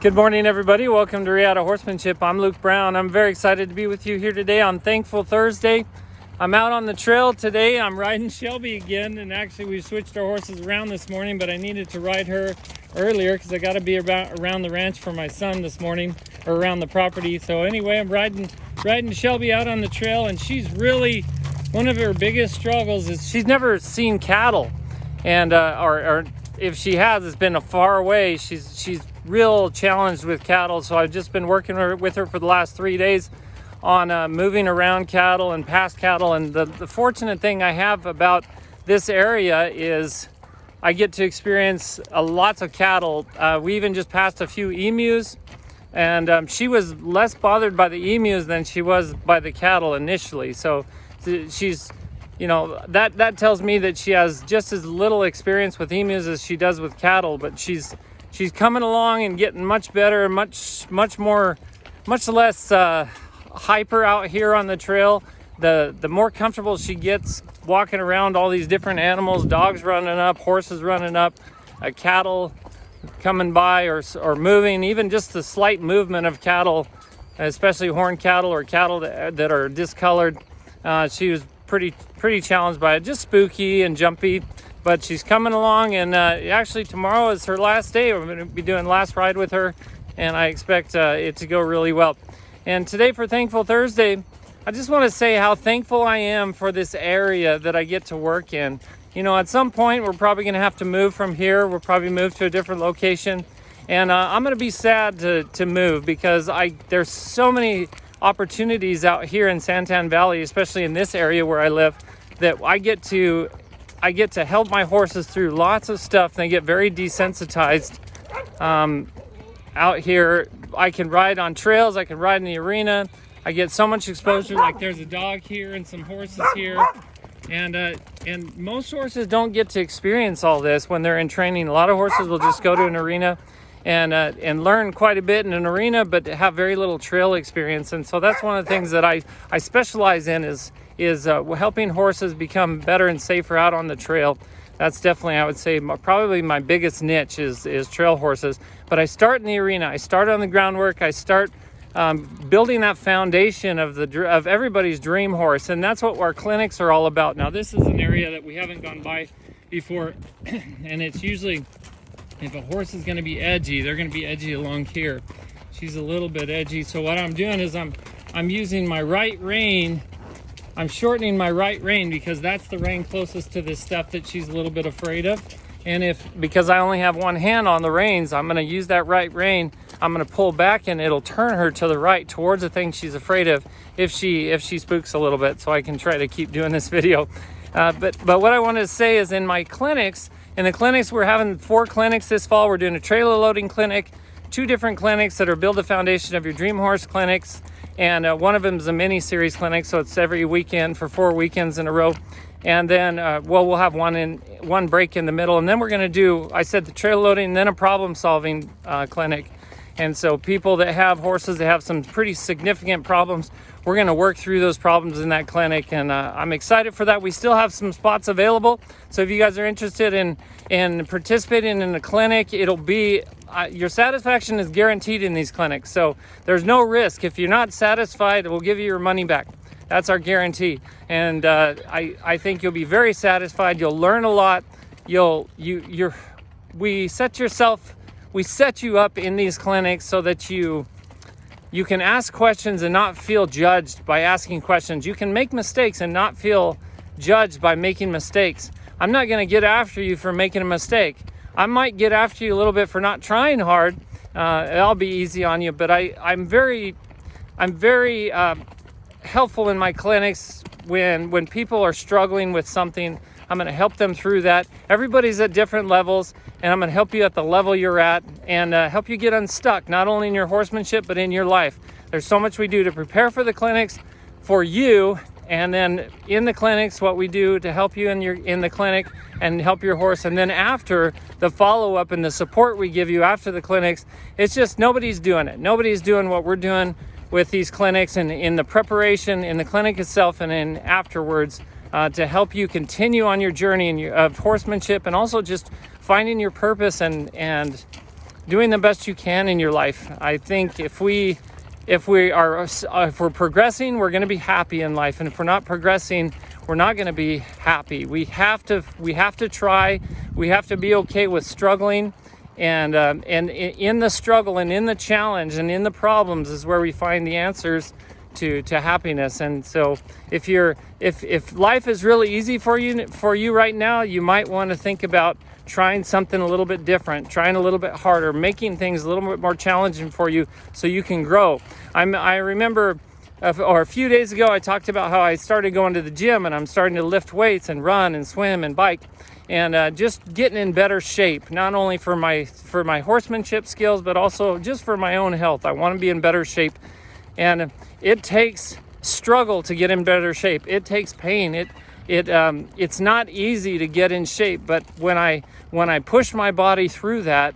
Good morning, everybody. Welcome to Riata Horsemanship. I'm Luke Brown. I'm very excited to be with you here today on Thankful Thursday. I'm out on the trail today. I'm riding Shelby again, and actually we switched our horses around this morning, but I needed to ride her earlier because I got to be around the ranch for my son this morning, or around the property. So anyway, I'm riding Shelby out on the trail, and she's really, one of her biggest struggles is she's never seen cattle, and or if she has, it's been a far away. She's real challenged with cattle, so I've just been working with her for the last 3 days on moving around cattle and past cattle. And the fortunate thing I have about this area is I get to experience lots of cattle. We even just passed a few emus, and she was less bothered by the emus than she was by the cattle initially. So she's, you know, that tells me that she has just as little experience with emus as she does with cattle, but she's coming along and getting much better, much less hyper out here on the trail. The more comfortable she gets walking around all these different animals, dogs running up, horses running up, cattle coming by or moving, even just the slight movement of cattle, especially horned cattle or cattle that are discolored. She was pretty challenged by it, just spooky and jumpy. But she's coming along, and actually tomorrow is her last day. We're going to be doing last ride with her, and I expect it to go really well. And today for Thankful Thursday, I just want to say how thankful I am for this area that I get to work in. You know, at some point we're probably going to have to move from here. We'll probably move to a different location, and I'm going to be sad to move because there's so many opportunities out here in Santan Valley, especially in this area where I live, that I get to help my horses through lots of stuff. They get very desensitized out here. I can ride on trails, I can ride in the arena. I get so much exposure, like there's a dog here and some horses here. And most horses don't get to experience all this when they're in training. A lot of horses will just go to an arena and learn quite a bit in an arena, but have very little trail experience. And so that's one of the things that I specialize in is helping horses become better and safer out on the trail. That's definitely, I would say, probably my biggest niche is trail horses. But I start in the arena. I start on the groundwork. I start building that foundation of everybody's dream horse, and that's what our clinics are all about. Now, this is an area that we haven't gone by before, and it's usually, if a horse is going to be edgy, they're going to be edgy along here. She's a little bit edgy, so what I'm doing is I'm using my right rein. I'm shortening my right rein because that's the rein closest to this stuff that she's a little bit afraid of. And because I only have one hand on the reins, I'm going to use that right rein. I'm going to pull back, and it'll turn her to the right towards the thing she's afraid of if she spooks a little bit, so I can try to keep doing this video. But what I wanted to say is in the clinics, we're having 4 clinics this fall. We're doing a trailer loading clinic, 2 different clinics that are Build the Foundation of Your Dream Horse clinics, and one of them is a mini series clinic, so it's every weekend for 4 weekends in a row. And then we'll have one break in the middle, and then we're going to do, I said, the trail loading and then a problem solving clinic. And so people that have horses that have some pretty significant problems, we're going to work through those problems in that clinic, and I'm excited for that. We still have some spots available, so if you guys are interested in participating in the clinic, it'll be your satisfaction is guaranteed in these clinics, so there's no risk. If you're not satisfied, we'll give you your money back. That's our guarantee, and I think you'll be very satisfied. You'll learn a lot. We set you up in these clinics so that you can ask questions and not feel judged by asking questions. You can make mistakes and not feel judged by making mistakes. I'm not going to get after you for making a mistake. I might get after you a little bit for not trying hard. I'll be easy on you, but I'm very helpful in my clinics when people are struggling with something. I'm going to help them through that. Everybody's at different levels, and I'm going to help you at the level you're at and help you get unstuck, not only in your horsemanship, but in your life. There's so much we do to prepare for the clinics for you, and then in the clinics, what we do to help you in the clinic and help your horse. And then after the follow-up and the support we give you after the clinics, it's just nobody's doing it. Nobody's doing what we're doing with these clinics and in the preparation, in the clinic itself, and in afterwards. To help you continue on your journey of horsemanship, and also just finding your purpose and doing the best you can in your life. I think if we're progressing, we're going to be happy in life, and if we're not progressing, we're not going to be happy. We have to try. We have to be okay with struggling, and in the struggle and in the challenge and in the problems is where we find the answers to happiness. And so if life is really easy for you right now, you might want to think about trying something a little bit different, trying a little bit harder, making things a little bit more challenging for you so you can grow. I remember a few days ago I talked about how I started going to the gym, and I'm starting to lift weights and run and swim and bike, and just getting in better shape, not only for my horsemanship skills, but also just for my own health. I want to be in better shape, and it takes struggle to get in better shape. It takes pain. It's not easy to get in shape, but when I push my body through that,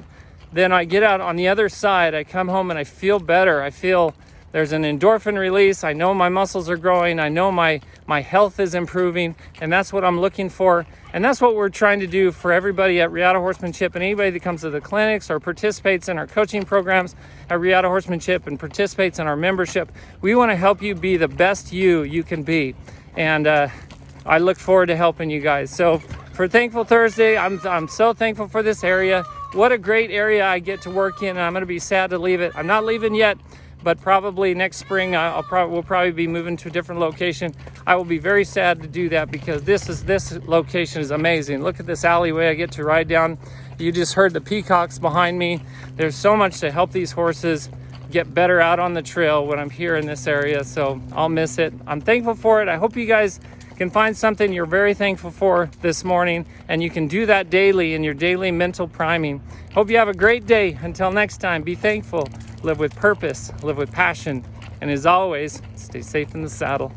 then I get out on the other side. I come home and I feel better. I feel there's an endorphin release. I know my muscles are growing. I know my health is improving, and that's what I'm looking for. And that's what we're trying to do for everybody at Reata Horsemanship, and anybody that comes to the clinics or participates in our coaching programs at Reata Horsemanship and participates in our membership. We want to help you be the best you can be. And I look forward to helping you guys. So for Thankful Thursday, I'm so thankful for this area. What a great area I get to work in. I'm going to be sad to leave it. I'm not leaving yet, but probably next spring we'll probably be moving to a different location. I will be very sad to do that because this location is amazing. Look at this alleyway I get to ride down. You just heard the peacocks behind me. There's so much to help these horses get better out on the trail when I'm here in this area, so I'll miss it. I'm thankful for it. I hope you guys can find something you're very thankful for this morning, and you can do that daily in your daily mental priming. Hope you have a great day. Until next time, be thankful, live with purpose, live with passion, and as always, stay safe in the saddle.